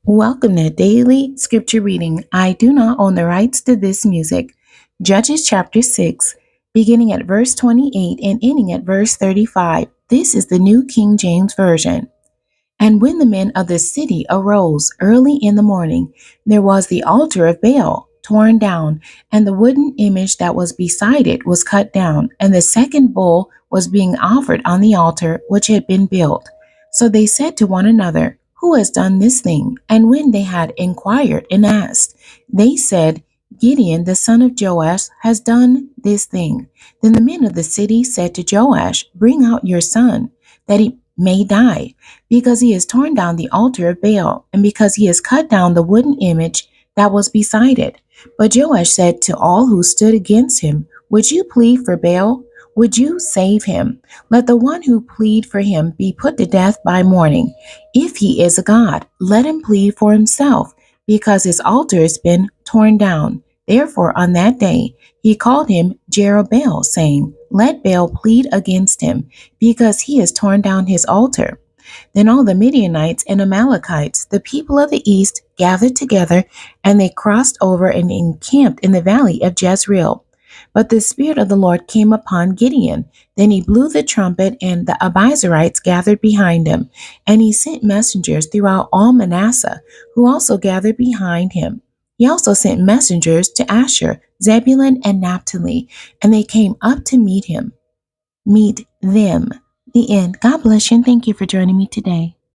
Welcome to Daily Scripture Reading. I do not own the rights to this music. Judges chapter 6, beginning at verse 28 and ending at verse 35. This is the New King James Version. And when the men of the city arose early in the morning, there was the altar of Baal torn down, and the wooden image that was beside it was cut down, and the second bull was being offered on the altar which had been built. So they said to one another, Who has done this thing? And when they had inquired and asked, they said, Gideon the son of Joash has done this thing. Then the men of the city said to Joash, Bring out your son, that he may die, because he has torn down the altar of Baal, and because he has cut down the wooden image that was beside it. But Joash said to all who stood against him, Would you plead for Baal? Would you save him? Let the one who plead for him be put to death by morning. If he is a god, let him plead for himself, because his altar has been torn down. Therefore on that day he called him Jerubbaal, saying, Let Baal plead against him, because he has torn down his altar. Then all the Midianites and Amalekites, the people of the east, gathered together, and they crossed over and encamped in the valley of Jezreel. But the Spirit of the Lord came upon Gideon. Then he blew the trumpet, and the Abiezrites gathered behind him. And he sent messengers throughout all Manasseh, who also gathered behind him. He also sent messengers to Asher, Zebulun, and Naphtali, and they came up to meet them. The end. God bless you, and thank you for joining me today.